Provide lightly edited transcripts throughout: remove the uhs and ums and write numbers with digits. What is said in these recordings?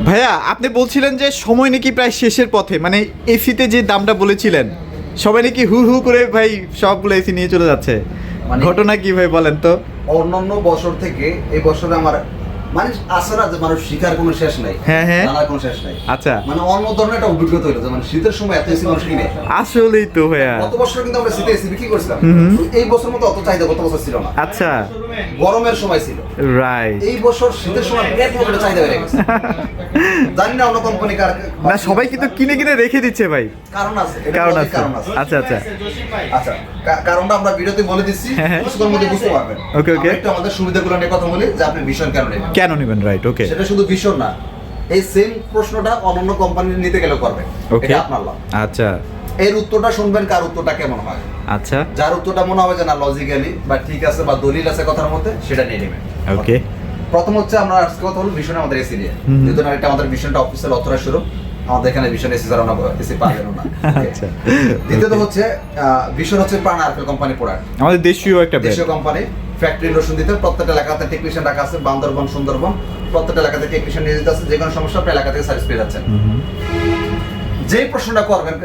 ভাইয়া আপনি বলছিলেন যে সময় নাকি প্রায় শেষের পথে, মানে এসিতে যে দামটা বলেছিলেন সবাই নাকি হু হু করে ভাই সবগুলো এসি নিয়ে চলে যাচ্ছে, ঘটনা কি ভাই বলেন তো? অন্যান্য বছর থেকে এই বছরে আমার মানে আসে না যে মানুষ শিখার কোনো শেষ নাই, হ্যাঁ হ্যাঁ জানার কোনো শেষ নাই। আচ্ছা, মানে অন্য ধরনের একটা অভিজ্ঞতা হলো যে মানে শীতের সময় এত এসি মানুষ কিনে। আসলেই তো ভাইয়া গত বছর কিন্তু আমরা শীতে এসি বিক্রি করছিলাম, এই বছর মতো অত চাহিদা গত বছর ছিল না। আচ্ছা গরমের সময় ছিল, রাইট। এই বছর শীতের সময় ব্যাপক একটা চাহিদা বেড়ে গেছে। জানি না অন্য কোম্পানি কার না, সবাই কিন্তু কিনে কিনে রেখে দিচ্ছে ভাই, কারণ আছে, এটা কারণ লজিক আছে। কারণ আছে। আচ্ছা আচ্ছা আচ্ছা, কারণটা আমরা ভিডিওতে বলে দিচ্ছি, হ্যাঁ, হ্যাঁ। কিছুক্ষণের মধ্যে বুঝতে পারবেন। ওকে, ওকে। আমরা একটু আমাদের সুবিধাগুলো নিয়ে কথা বলি যে আপনি ভীষণ কেন নেবেন। কেন নেবেন, রাইট, ওকে। সেটা শুধু ভীষণ না, এই সেম প্রশ্নটা অন্যান্য কোম্পানি নিতে গেলেও করবে, ওকে, এটা আপনার লাভ। আচ্ছা এর উত্তরটা শুনবেন কার উত্তরটা কেমন হয়। আচ্ছা যার উত্তরটা মনে হবে যে না লজিক্যালি বা ঠিক আছে বা দলিল আছে কথার মধ্যে, সেটা নিয়ে নেবেন। ওকে। প্রথম হচ্ছে আমরা আজকে কথা বলবো ভীষণ আমাদের এসি নিয়ে, হুম। যেহেতু না এটা আমাদের ভীষণটা অফিসিয়াল অথরাইজ শোরুম, আমাদের এখানে ভীষণ এসি ছাড়া এসি পাবেন না। আচ্ছা, দ্বিতীয়ত হচ্ছে ভীষণ হচ্ছে প্রাণ আরকেল কোম্পানি প্রোডাক্ট, আমাদের দেশীয় একটা দেশীয় কোম্পানি, ফ্যাক্টরি রসুন দিতে প্রত্যেকটা এলাকাতে টেকনিশিয়ান রাখা আছে, বান্দরবন সুন্দরবন প্রত্যেকটা এলাকাতে টেকনিশিয়ান নিয়ে যেতে আছে, যে কোনো সমস্যা আপনি এলাকা থেকে সার্ভিস পেয়ে যাচ্ছেন। যে প্রশ্নটা করবেন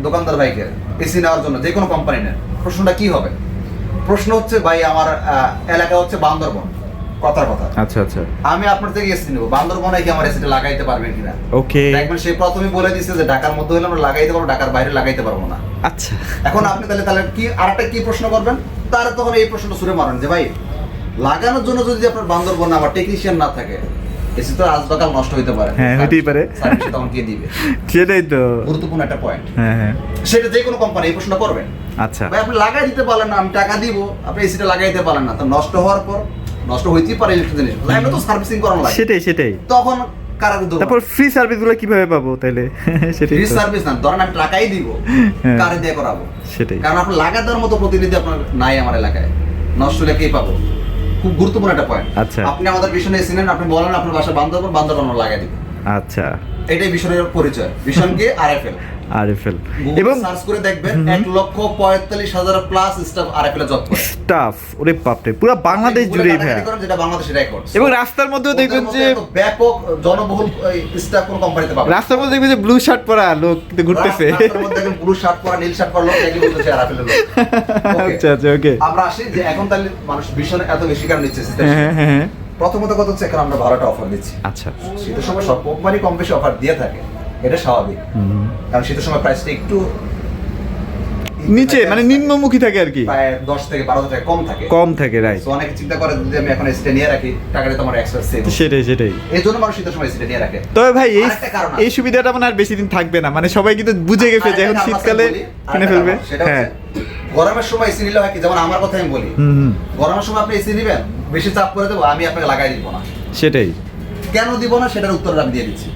দোকানদার ভাইকে এসি নেওয়ার জন্য, যে কোনো কোম্পানি নেন, প্রশ্নটা কি হবে? প্রশ্ন হচ্ছে ভাই আমার এলাকা হচ্ছে বান্দরবন, কথার কথা, আচ্ছা আচ্ছা, আমি আপনার থেকে এসি নেবো, বান্দরবনে কি আমার এসিটা লাগাইতে পারবেন কিনা? ওকে, দেখবেন সে প্রথমে বলে দিচ্ছে যে ঢাকার মধ্যে হলে আমরা লাগাইতে পারবো, ঢাকার বাইরে লাগাইতে পারবো না। আচ্ছা। এখন আপনি তাহলে কি আরেকটা কি প্রশ্ন করবেন? তার তখন এই প্রশ্নটা ছুড়ে মারেন যে ভাই লাগানোর জন্য যদি আপনার বান্দরবনে আমার টেকনিশিয়ান না থাকে, এসি তো আজকাল নষ্ট হইতে পারে, হ্যাঁ, হইতেই পারে। সার্ভিস তখন কে দিবে? সেটাই তো গুরুত্বপূর্ণ একটা পয়েন্ট। হ্যাঁ হ্যাঁ, সেটা যে কোনো কোম্পানি এই প্রশ্নটা করবে। আচ্ছা, ভাই আপনি লাগাই দিতে পারলেন না, আমি টাকা দিব, আপনি এসিটা লাগাই দিতে পারলেন না, তো নষ্ট হওয়ার পর নষ্ট হইতেই পারে ইলেকট্রিক জিনিস, লাইনে তো সার্ভিসিং করানো লাগে, সেটাই সেটাই। তখন কারা দুর্বল? তারপর ফ্রি সার্ভিসগুলো কিভাবে পাবো তাইলে? সেটাই ফ্রি তো। সার্ভিস না, ধরেন আমি টাকাই দিব, হ্যাঁ। কারে দিয়ে করাবো? সেটাই, কারণ আপনার লাগা দেওয়ার মতো প্রতিনিধি আপনার নাই আমার এলাকায়, নষ্ট হলে কে পাবো? খুব গুরুত্বপূর্ণ একটা পয়েন্ট। আচ্ছা। আপনি আমাদের ভীষণে এসে নেন, আপনি বলেন আপনার বাসা বান্দরবন, বান্দরবন আমরা লাগাই দিব, আচ্ছা, এটাই ভীষণের পরিচয়। ভীষণকে আরএফএল আরএফএল এবং এবং সার্চ করে দেখবেন 1,45,000 প্লাস স্টাফ আরএফএল এ জব করে। স্টাফ, ওরে বাপরে, পুরো বাংলাদেশ জুড়েই ভাই, যেটা বাংলাদেশের রেকর্ড। এবং রাস্তার মধ্যেও দেখবেন যে ব্যাপক জনবহুল স্টাফ কোন কোম্পানিতে পাবেন। রাস্তার মধ্যে দেখবেন যে ব্লু শার্ট পরা লোক কিন্তু ঘুরতেছে। রাস্তার মধ্যে দেখবেন ব্লু শার্ট পরা, নীল শার্ট পরা লোক একই বলতেছে আরএফএল এর লোক। আচ্ছা আচ্ছা, ওকে। আমরা আসি যে এখন তাহলে মানুষ ভীষণ এত বেশি কারণ নিচ্ছে। হ্যাঁ হ্যাঁ হ্যাঁ, প্রথমত কথা হচ্ছে এখন আমরা ভাড়াটা অফার দিচ্ছি। আচ্ছা, শীতের সময় সব কোম্পানি কম বেশি অফার দিয়ে থাকে, এটা স্বাভাবিক, কারণ শীতের সময় প্রাইসটা একটু নিচে মানে নিম্নমুখী থাকে আর কি, প্রায় 10 থেকে 12 টাকা কম থাকে, কম থাকে, রাইট। তো অনেকে চিন্তা করে যদি আমি এখন এসিটা নিয়ে রাখি টাকাটা তো আমার এক্সট্রা সেভ, সেটাই সেটাই। এই জন্য মানুষ শীতের সময় এসিটা নিয়ে রাখে। তবে ভাই এই আরেকটা কারণ আছে। এই সুবিধাটা মানে আর বেশি দিন থাকবে না, মানে সবাই কিন্তু বুঝে গেছে যে এখন আরেকটা শীতকালে বলি, কিনে ফেলবে। সেটা হ্যাঁ, হচ্ছে গরমের সময় এসি নিলে হয় কি, যেমন আমার কথা আমি বলি, গরমের সময় আপনি এসি নেবেন, বেশি চাপ করে দেবো, আমি আপনাকে লাগাই দিব না। সেটাই। কেন দিব না সেটার উত্তর আমি দিয়ে দিচ্ছি।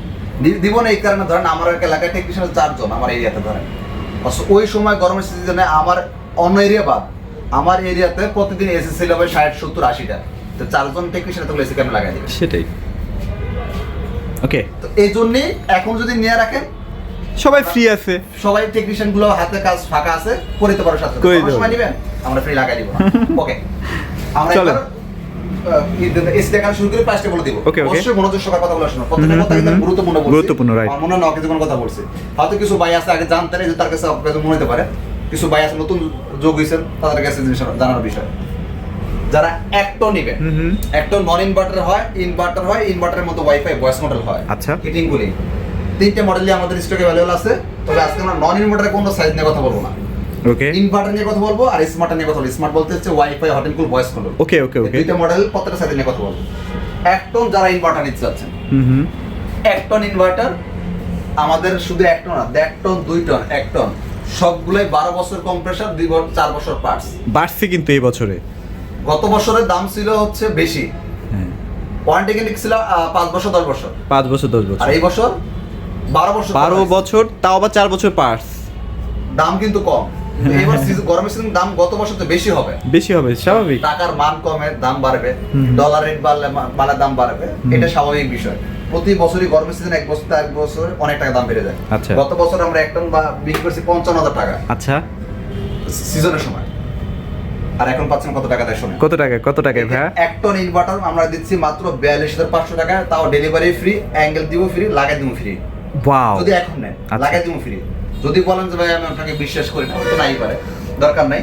দিব না এই কারণে, ধরেন আমার এলাকায় টেকনিশিয়ান 4 জন আমার এরিয়াতে, ধরেন ওই সময় গরমের সিজনে আমার অন্য এরিয়া বাদ, আমার এরিয়াতে প্রতিদিন এসি ছিল 60, 70, 80টা, তো 4 জন টেকনিশিয়ান তখন এসি কেন লাগাই দিবে? সেটাই, ওকে। তো এই জন্যই এখন যদি নিয়ে রাখেন, সবাই ফ্রি আছে, সবাই টেকনিশিয়ান গুলো হাতে কাজ ফাঁকা আছে, করে দিতে পারো সাথে করে সাথে। দেবো। সময় নেবেন, আমরা ফ্রি লাগাই দিব না। ওকে, আমরা চলেন। এবার এসি দেখানো শুরু করে পাঁচটা বলে দিব। ওকে, ওকে। অবশ্যই মনোযোগ সহকারে কথা বলা শোনো, প্রত্যেকটা কথা কিন্তু আমি গুরুত্বপূর্ণ বলছি। গুরুত্বপূর্ণ, right. আমার মনে হয় কিছু কোনো কথা বলছি, হয়তো কিছু ভাই আছে আগে জানতেন যে তার কাছে আপনাদের মনে হতে পারে, কিছু ভাই আছে নতুন যোগ হয়েছেন, তাদের কাছে জিনিস জানার বিষয়। যারা একটা নিবে, একটা নন ইনভার্টার হয়, ইনভার্টার হয়, ইনভার্টারের মতো ওয়াইফাই ভয়েস মডেল হয়, আচ্ছা। হিটিং গুলি 3টে মডেলই আমাদের স্টকে অ্যাভেলেবল আছে। তবে আজকে আমরা নন ইনভার্টারের কোনো সাইজ নিয়ে কথা বলবো না, ওকে ইনভার্টার নিয়ে কথা বলবো আর স্মার্ট নিয়ে কথা বলবো। স্মার্ট বলতে হচ্ছে wifi, hot and cool, voice control. Okay okay okay, দুইটা মডেল প্রত্যেকটা সাইজ নিয়ে কথা বলবো। 1 টন যারা ইনভার্টার নিতে যাচ্ছেন, 1 টন ইনভার্টার আমাদের শুধু 1 টন না, 1.5 টন, 2 টন, 1 টন সবগুলোই 12 বছর কম্প্রেসার, 4 বছর পার্টস। বাড়ছে কিন্তু এই বছরে, গত বছরের দাম ছিল হচ্ছে বেশি, হ্যাঁ, ওয়ারেন্টি গ্যারান্টি ছিল 5 বছর 10 বছর, 5 বছর 10 বছর, আর এই বছর 12 বছর। 12 বছর, তাও আবার 4 বছর পার্স, দাম কিন্তু কম। এবার গরমের সিজন দাম গত বছর তো বেশি হবে, বেশি হবে স্বাভাবিক। টাকার মান কমে দাম বাড়বে, ডলার রেট বাড়লে দাম বাড়বে, এটা স্বাভাবিক বিষয়। প্রতি বছরই গরমের সিজন এক বছর অনেক টাকা দাম বেড়ে যায়। আচ্ছা। গত বছর আমরা 1 টন বিক্রি করছি 55,000 টাকা আচ্ছা, সিজনের সময়। আর এখন পাচ্ছেন কত টাকা দেয় শুনে? কত টাকায় ভাইয়া? 1 টন ইনভার্টার আমরা দিচ্ছি মাত্র 42,500 টাকা, তাও ডেলিভারি ফ্রি, অ্যাঙ্গেল দিব ফ্রি, লাগাই দিব ফ্রি। ওয়াও, যদি এখন নেন আচ্ছা। লাগাই দিব ফ্রি। যদি বলেন যে ভাই আমি আপনাকে বিশ্বাস করি না, তো নাই পারে, দরকার নাই,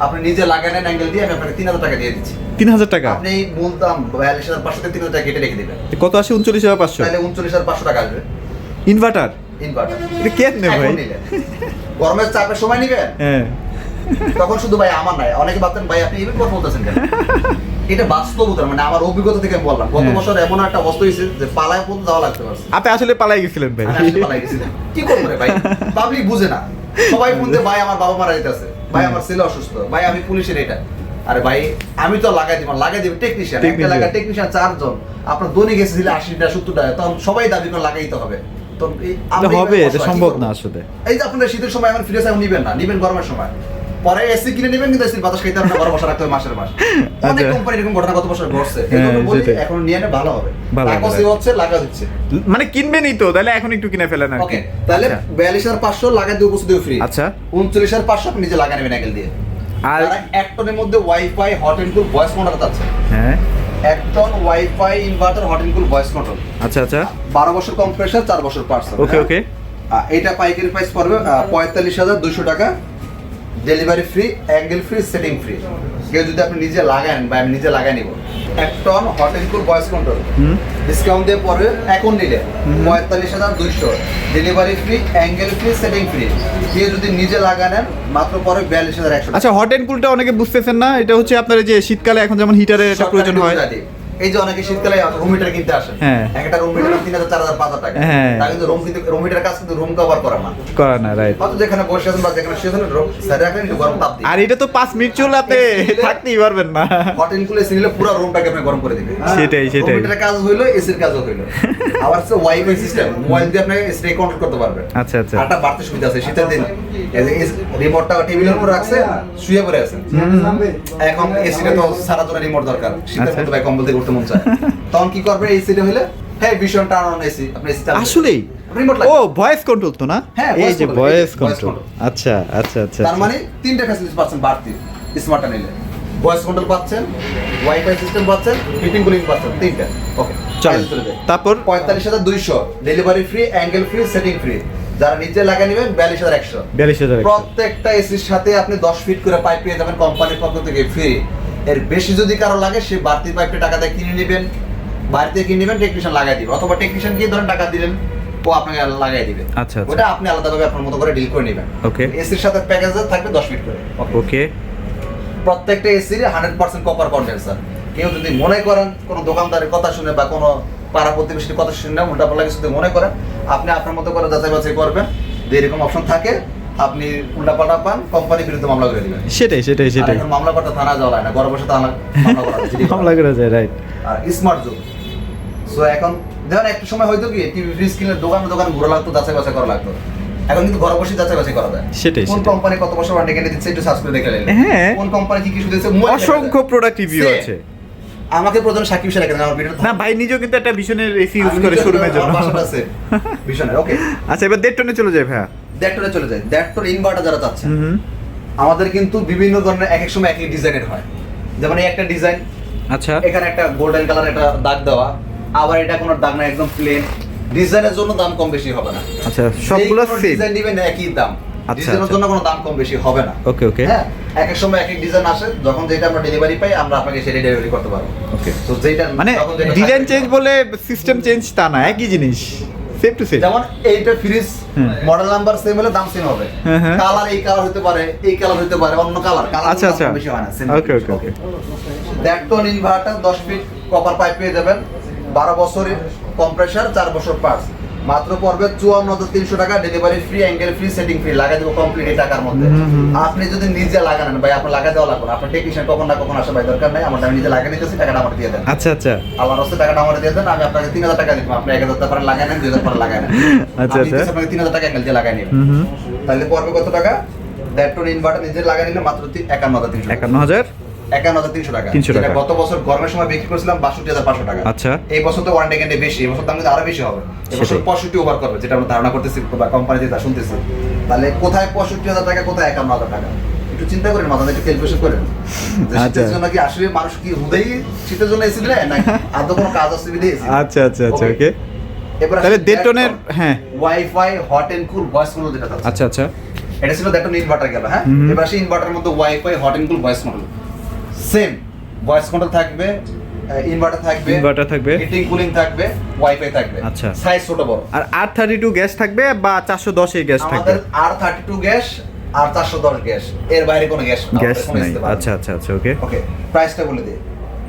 আপনি নিজে লাগাই নেন অ্যাঙ্গেল দিয়ে, আমি আপনাকে 3,000 টাকা দিয়ে দিচ্ছি। 3,000 টাকা? আপনি মূল দাম 42,500 থেকে 3,000 টাকা কেটে রেখে দিবেন। কত আসে? 39,500। তাহলে 39,500 টাকা আসবে ইনভার্টার? ইনভার্টার এটা কেমনে ভাই? এখন নিলেন, গরমের চাপের সময় নিবেন, হ্যাঁ। তখন শুধু ভাই আমার নাই, অনেকে ভাবতেন ভাই আপনি ইভেন্ট কথা বলতেছেন কেন? এটা বাস্তবতা, মানে আমার অভিজ্ঞতা থেকে আমি বললাম। গত হ্যাঁ। বছর এমন একটা অবস্থা হয়েছে যে পালায় পর্যন্ত যাওয়া লাগতে পারছে। আপনি আসলে পালাই গেছিলেন ভাই? আমি আসলে পালাই গেছিলাম। কি করবো রে ভাই, পাবলিক বুঝে না, সবাই ফোন দিয়ে ভাই আমার বাবা মারা যেতেছে, ভাই আমার ছেলে অসুস্থ, ভাই আমি পুলিশের এটা। আরে ভাই আমি তো লাগাই দিব টেকনিশিয়ান, একটা লাগা টেকনিশিয়ান 4 জন, আপনার দৈনিক এসেছিল 80টা 70টা, তখন সবাই দাবি করে লাগাইতে হবে। তো এটা হবে, এটা সম্ভব না আসলে। এই যে আপনারা শীতের সময় এখন ফ্রিজ এখন নিবেন না, নিবেন গরমের সময়, পরে এসি কিনে নেবেন, কিন্তু এসির বাতাস খাইতে আপনার ঘরে বসা রাখতে হবে মাসের মাস। অনেক কোম্পানি এরকম ঘটনা গত বছর ঘটছে, এই জন্য বলি এখন নিয়ে নে ভালো হবে। টাকা হচ্ছে লাগা দিচ্ছে, মানে কিনবেনই তো, তাহলে এখন একটু কিনে ফেলেন আর কি। ওকে, তাহলে 42,500 লাগাই দিয়ে উপস্থিত ফ্রি। আচ্ছা, 39,500 আপনি নিজে লাগা নেবেন অ্যাঙ্গেল দিয়ে। আর আর 1 টনের মধ্যে wifi hot and cool voice control আছে। হ্যাঁ, 1 ton wifi inverter hot and cool voice control. আচ্ছা আচ্ছা, 12 বছর কম্প্রেসার, 4 বছর পার্সন। ওকে ওকে। এটা পাইকারি প্রাইস পড়বে 45,200 টাকা, delivery free, angle free, setting free. কেউ যদি আপনি নিজে লাগান বা আমি নিজে লাগাই নিব, 1 ton hot and cool voice control discount দিয়ে পড়বে এখন নিলে 45,200, delivery free, angle free, setting free. কেউ যদি নিজে লাগানেন মাত্র পড়বে 42,100। আচ্ছা, হট এন্ড কুলটা অনেকে বুঝতেছেন না, এটা হচ্ছে আপনার এই যে শীতকালে এখন যেমন হিটারের একটা প্রয়োজন হয়। এই যে অনেকে শীতকালে রুম হিটার কিনতে আসেন, হ্যাঁ, একটা রুম হিটার 3,000, 4,000, 5,000 টাকা। হ্যাঁ, তা কিন্তু রুম হিটার কাজ কিন্তু রুম কভার করে না, রাইট। অত যেখানে বসে আছেন বা যেখানে শুয়ে আছেন স্যার রাখেন একটু গরম তাপ দিন। আর এটা তো 5 মিনিট চলে আপনি থাকতেই পারবেন না। হট এন্ড কুল এসি নিলে পুরো রুমটাকে আপনি গরম করে দিবে। সেটাই রুম হিটারের কাজ হইলো, এসির কাজও হইলো। আবার হচ্ছে ওয়াইফাই সিস্টেম, মোবাইল দিয়ে আপনি এসি কন্ট্রোল করতে পারবেন। আচ্ছা আচ্ছা, আটা বাড়তে সুবিধা আছে শীতের দিন। এই যে রিমোটটা টেবিলের উপর রাখছে, শুয়ে পড়ে আছেন, এখন এসিটা তো সারা জন্য রিমোট দরকার, শীতের মধ্যে ভাই কম্বল থেকে উঠতে মন চায়, তখন কি করবে? এই সিটে হইলে হ্যাঁ ভীষণ টার্ন অন এসি, আপনি এসি চালাবেন আসলেই। রিমোট ও ভয়েস কন্ট্রোল তো না? হ্যাঁ, এই যে ভয়েস voice কন্ট্রোল। control। আচ্ছা আচ্ছা আচ্ছা, তার মানে 3টা ফ্যাসিলিটি পাচ্ছেন বাড়তি স্মার্টটা নিলে। ভয়েস কন্ট্রোল পাচ্ছেন, ওয়াইফাই সিস্টেম পাচ্ছেন, হিটিং কুলিং পাচ্ছেন, 3টা। ওকে, চলেন তারপর। 45,200, delivery free, angle free, setting free. যারা নিজে লাগিয়ে নেবেন 42,100। 42,000। প্রত্যেকটা এসির সাথে আপনি 10 ফিট করে পাইপ পেয়ে যাবেন কোম্পানির পক্ষ থেকে ফ্রি। এর বেশি যদি কারো লাগে সে বাড়তি পাইপটা টাকা দিয়ে কিনে নেবেন, বাড়িতে কিনে নেবেন, টেকনিশিয়ান লাগাই দিবে, অথবা টেকনিশিয়ান গিয়ে ধরেন টাকা দিলেন, ও আপনাকে লাগাই দিবে। আচ্ছা আচ্ছা, ওটা আপনি আলাদাভাবে আপনার মতো করে ডিল করে নেবেন। ওকে, এসির সাথে প্যাকেজে থাকবে 10 ফিট করে। ওকে। প্রত্যেকটা এসির 100% কপার কন্ডেন্সার। কেউ যদি মনে করেন কোনো দোকানদারের কথা শুনে বা কোনো পাড়া প্রতিবেশীর কথা শুনে উল্টাপাল্টা কিছু যদি মনে করেন, আপনি আপনার মতো করে যাচাই বাছাই করবেন, যে এরকম অপশন থাকে, আপনি উল্টাপাল্টা পান, কোম্পানির বিরুদ্ধে মামলা করে দিবেন। সেটাই সেটাই সেটাই, এখন মামলা করতে থানা যাওয়া লাগে না, ঘরে বসে মামলা করা যায়, মামলা করা যায়, রাইট। আর স্মার্ট যুগ। সো এখন দেখেন একটা সময় হয়তো কি টিভি ফ্রিজ কিনলে দোকান ঘোরা লাগতো, যাচাই বাছাই করা লাগতো, এখন কিন্তু ঘরে বসে যাচাই বাছাই করা যায়। সেটাই কোন সেটাই। কোম্পানি কত বছর ওয়ারেন্টি গ্যারান্টি দিচ্ছে একটু সার্চ করে দেখে নিলেন। হ্যাঁ, কোন কোম্পানি কি কি শুধু দিচ্ছে, অসংখ্য প্রোডাক্ট রিভিউ আছে। আমাকে প্রথমে সাকিব স্যার রেখে দেন আমার ভিডিও। না ভাই, নিজেও কিন্তু একটা ভীষণের এসি ইউজ করে শোরুমের জন্য। আছে ভীষণের। ওকে, আচ্ছা, এবার 1.5 টনে চলে যায় ভাইয়া। 1.5 টনে চলে যায়। 1.5 টন ইনভার্টার যারা চাচ্ছেন, হুম, আমাদের কিন্তু বিভিন্ন ধরনের এক এক সময় এক এক ডিজাইনের হয়। যেমন এই একটা ডিজাইন, আচ্ছা, এখানে একটা গোল্ডেন কালার একটা দাগ দেওয়া, আবার এটা কোনো দাগ না, একদম প্লেন। ডিজাইনের জন্য দাম কম বেশি হবে না। আচ্ছা, সবগুলো সেম ডিজাইন নেবেন একই দাম, আচ্ছা, ডিজাইনের আচ্ছা। জন্য কোনো দাম কম বেশি হবে না। ওকে ওকে, হ্যাঁ, এক এক সময় এক এক ডিজাইন আসে, যখন যেটা আমরা ডেলিভারি পাই আমরা আপনাকে সেটা ডেলিভারি করতে পারবো। ওকে, তো যেটা মানে ডিজাইন চেঞ্জ বলে সিস্টেম চেঞ্জ তা না, একই জিনিস, সেম টু সেম। যেমন এইটা ফ্রিজ মডেল নাম্বার সেম হলে দাম সেম হবে, হ্যাঁ। কালার এই কালার হতে পারে, এই কালার হতে পারে, অন্য কালার আচ্ছা আচ্ছা, বেশি হয় না। Okay okay okay. 1.5 ton inverter 10 feet copper pipe পেয়ে যাবেন, 12 বছরের কম্প্রেসার, 4 বছর পার্টস, মাত্র পড়বে 54,300 টাকা, delivery free, angle free, setting free. লাগাই দেবো কমপ্লিট এই টাকার মধ্যে। আপনি যদি নিজে লাগান ভাই, আপনার লাগাই দেওয়া লাগবে না, আপনার টেকনিশিয়ান কখন না কখন আসে ভাই, দরকার নাই, আমার আমি নিজে লাগিয়ে নিতেছি, টাকাটা আমার দিয়ে দেন। আচ্ছা আচ্ছা, আল্লাহর রাস্তায় টাকাটা আমার দিয়ে দেন, আমি আপনাকে 3,000 টাকা দিব, আপনি 1,000 টাকা করে লাগাই নেন, 2,000 করে লাগাই নেন। আচ্ছা আচ্ছা, আপনাকে 3,000 টাকা অ্যাঙ্গেল দিয়ে লাগাই নেবেন, তাহলে পড়বে কত টাকা? 1.5 টন ইনভার্টার নিজে লাগাই নিলে মাত্র 51,300 টাকা। 51,300 টাকা। 300 টাকা। গত বছর গরমের সময় বিক্রি করেছিলাম 62,500 টাকা। আচ্ছা, এই বছর তো ওয়ারেন্টি গ্যারান্টি বেশি, এই বছর দাম কিন্তু আরো বেশি হবে। এই বছর সেটাই। 65 ওভার করবে, যেটা আমরা ধারণা করতেছি বা কোম্পানি থেকে শুনতেছি। তাহলে কোথায় 65,000 টাকা, কোথায় 51,000 টাকা? একটু চিন্তা করেন, মাথা একটু ক্যালকুলেশন করেন যে আচ্ছা। শীতের জন্য কি আসলে মানুষ কি হুদেই শীতের জন্য এসি দিলে না আদৌ কোনো কাজ আছে বিধে এসি? আচ্ছা আচ্ছা আচ্ছা ওকে এবার তাহলে দেড়টনের হ্যাঁ wifi hot and cool voice control যেটা আছে, আচ্ছা আচ্ছা এটা ছিল দেড়টন ইনভার্টার গেল। হ্যাঁ, হুম। এবার সেই ইনভার্টারের মধ্যে wifi hot and cool voice control, same voice control থাকবে, ইনভার্টার থাকবে, ইনভার্টার থাকবে, হিটিং কুলিং থাকবে, ওয়াইফাই থাকবে। আচ্ছা। সাইজ ছোট বড়। আর R32 গ্যাস থাকবে বা 410 এর গ্যাস থাকবে? আমাদের R32 গ্যাস আর 410 গ্যাস, এর বাইরে কোনো গ্যাস গ্যাস নাই। আচ্ছা আচ্ছা আচ্ছা ওকে ওকে, প্রাইসটা বলে দিই।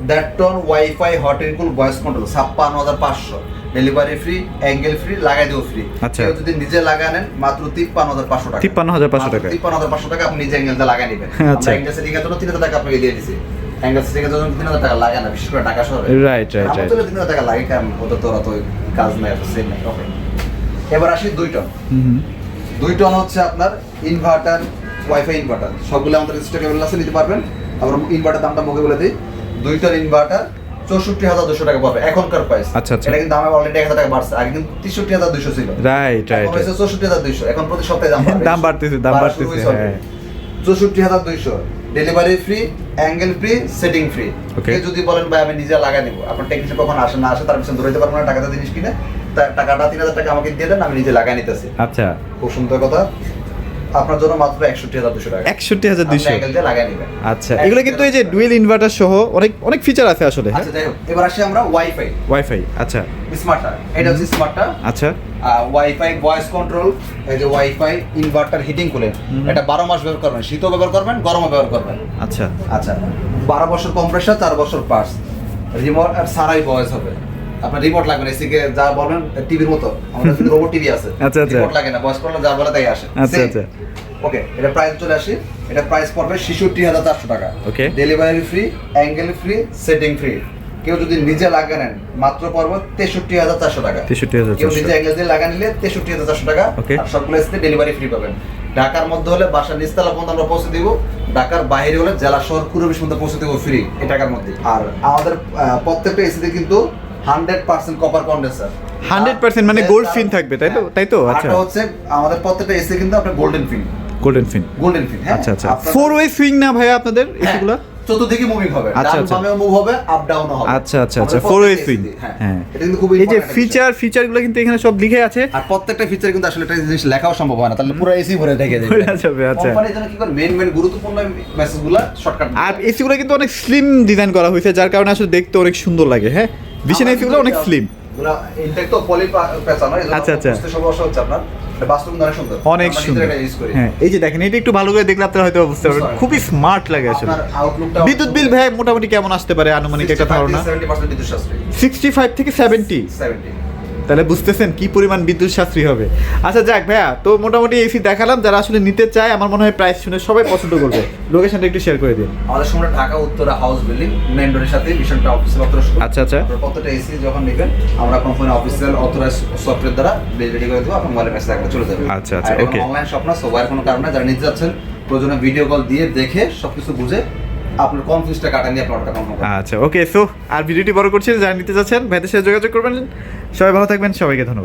দেড়টন wifi hot and cool voice control 56500, delivery free, angle free, লাগাই দিও ফ্রি। আচ্ছা। কেউ যদি নিজে লাগায় নেন মাত্র 53500 টাকা। 53500 টাকা। 53500 টাকা আপনি নিজে অ্যাঙ্গেল দিয়ে লাগাই নেবেন। আচ্ছা। আমরা অ্যাঙ্গেল সেটিং এর জন্য 3000 টাকা আপনাকে দিয়ে দিছি। অ্যাঙ্গেল সেটিং এর জন্য 3000 টাকা লাগে না, বিশেষ করে ঢাকা শহরে। রাইট রাইট আমার রাইট তো 3000 টাকা লাগে, কারণ ওদের তো অত কাজ নাই, এত সেম নাই। ওকে, এবার আসি 2 টন। হুম 2 টন হচ্ছে আপনার ইনভার্টার, ওয়াইফাই ইনভার্টার সবগুলো আমাদের স্টকেবল আছে, নিতে পারবেন। আমরা ইনভার্টার দামটা মুখে বলে দিই। 2 টন ইনভার্টার 64200 টাকা পড়বে এখনকার প্রাইস। আচ্ছা, আচ্ছা। এটা কিন্তু দামে অলরেডি 1000 টাকা বাড়ছে, আগে কিন্তু 63200 ছিল। রাইট রাইট এখন হয়েছে 64200, এখন প্রতি সপ্তাহে দাম বাড়বে। দাম বাড়তেছে, দাম বাড়া শুরু বাড়তেছে, হয়েছে হ্যাঁ। already। 64200, delivery free, angle free, setting free. Okay. কেউ যদি বলেন ভাই আমি নিজে লাগাই নিব, আপনার টেকনিশিয়ান কখন আসে না আসে তার পিছনে ধরে দিতে পারবো না, টাকাটা জিনিস কিনে তার টাকাটা 3000 টাকা আমাকে দিয়ে দেন, আমি নিজে লাগাই নিতেছি। আচ্ছা খুব সুন্দর কথা, আপনার জন্য মাত্র 61200 টাকা। 61200 অ্যাঙ্গেল দিয়ে লাগাই নেবেন। আচ্ছা এগুলো কিন্তু এই যে ডুয়েল ইনভার্টার সহ অনেক অনেক ফিচার আছে আসলে হ্যাঁ আচ্ছা যাই হোক, এবার আসি আমরা ওয়াইফাই ওয়াইফাই আচ্ছা স্মার্টটা। এটা হচ্ছে স্মার্টটা, আচ্ছা ওয়াইফাই ভয়েস কন্ট্রোল। এই যে ওয়াইফাই ইনভার্টার হিটিং কুলিং, এটা 12 মাস ব্যবহার করবেন, শীতও ব্যবহার করবেন, গরমও ব্যবহার করবেন। আচ্ছা আচ্ছা, 12 বছর কম্প্রেসার, 4 বছর পার্স, রিমোট আর সারাই ভয়েস হবে। আপনার রিমোট লাগবে না, এসিকে যা বলেন টিভির মতো, আমাদের কিন্তু রোবট টিভি আছে, আচ্ছা, আচ্ছা। রিমোট লাগে না, ভয়েস করলে যা বলে তাই আসে। আচ্ছা, আচ্ছা। ওকে, এটা প্রাইস চলে আসি, এটা প্রাইস পড়বে 66400 টাকা। Okay. Delivery free, angle free, setting free. কেউ যদি নিজে লাগা নেন মাত্র পড়বে 63400 টাকা। 63400 কেউ নিজে অ্যাঙ্গেল দিয়ে লাগা নিলে 63400 টাকা। Okay. আর সবগুলো এসে ডেলিভারি ফ্রি পাবেন। ঢাকার মধ্যে হলে বাসার নিচতলা পর্যন্ত আমরা পৌঁছে দিব, ঢাকার বাইরে হলে জেলা শহর পুরো বিশ্ব পর্যন্ত পৌঁছে দেবো ফ্রি এই টাকার মধ্যে। আর আমাদের প্রত্যেকটা এসিতে কিন্তু 100% কপার কন্ডেন্সার, 100% মানে গোল্ড ফিন থাকবে তাই তো আচ্ছা আচ্ছা হচ্ছে আমাদের প্রত্যেকটা এসি কিন্তু আপনার গোল্ডেন ফিন, গোল্ডেন ফিন গোল্ডেন ফিন। হ্যাঁ আচ্ছা আচ্ছা আপনার- 4 ওয়ে সুইং না ভাই আপনাদের এসিগুলো চতুর্দিকে মুভিং হবে, আচ্ছা, ডান আচ্ছা। বামেও মুভ হবে, আপ ডাউনও হবে। আচ্ছা আচ্ছা আচ্ছা আমাদের 4 ওয়ে প্রত্যেকটা সুইং AC হ্যাঁ, হ্যাঁ এটা কিন্তু খুবই এই যে important একটা বিষয়। ফিচারগুলো কিন্তু এখানে সব লিখে আছে আর প্রত্যেকটা ফিচার কিন্তু আসলে একটা জিনিস লেখাও সম্ভব হয় না, তাহলে পুরো এসি ভরে থেকে যাবে। ভরে যাবে, আচ্ছা। কোম্পানির জন্য কি করে মেইন গুরুত্বপূর্ণ মেসেজগুলো শর্টকাট। আর এসিগুলো কিন্তু অনেক স্লিম ডিজাইন করা হয়েছে যার কারণে আসলে দেখতে অনেক সুন্দর লাগে হ্যাঁ বিশেষ এসিগুলো অনেক স্লিম ইনটেক তো পলি পেঁচানো, এজন্য আচ্ছা, আচ্ছা। বুঝতে সমস্যা হচ্ছে আপনার। এটা বাস্তব কিন্তু অনেক সুন্দর, অনেক আমরা সুন্দর নিজেরা এটা ইউজ করি। হ্যাঁ এই যে দেখেন এটা একটু ভালো করে দেখলে আপনারা হয়তো বুঝতে পারবেন বুঝতে খুবই স্মার্ট লাগে আসলে আপনার আউটলুকটা বিদ্যুৎ বিল ভাই মোটামুটি কেমন আসতে পারে আনুমানিক একটা ধারণা 70% বিদ্যুৎ সাশ্রয়ী। 65 থেকে 70 70 তাহলে বুঝতেছেন কি পরিমাণ বিদ্যুৎ সাশ্রয়ী হবে আচ্ছা যাক ভাইয়া তো মোটামুটি এসি দেখালাম যারা আসলে নিতে চায় আমার মনে হয় প্রাইস শুনে সবাই পছন্দ করবে লোকেশনটা একটু শেয়ার করে দিন আমাদের সামনে Dhaka Uttara house building main রোডের সাথে মিশনটা অফিসের অথরাইজ। আচ্ছা, আচ্ছা। প্রত্যেকটা এসি যখন নেবেন আমরা কোম্পানি অফিসিয়াল অথরাইজ সফটওয়্যার দ্বারা বিল রেডি করে দেবো, আপনার মোবাইলের মেসেজ আগে চলে যাবে। আচ্ছা, আচ্ছা, okay. অনলাইন শপ না, সবার কোনো কারণে যারা নিতে যাচ্ছেন প্রয়োজনে ভিডিও কল দিয়ে দেখে সবকিছু বুঝে আপনার কনফিউজটা কাটা নিয়ে আপনার অর্ডারটা কনফার্ম করবেন। আচ্ছা ওকে সো আর ভিডিওটি বড় করছি যারা নিতে যাচ্ছেন ভাইদের সাথে যোগাযোগ করবেন সবাই ভালো থাকবেন সবাইকে ধন্যবাদ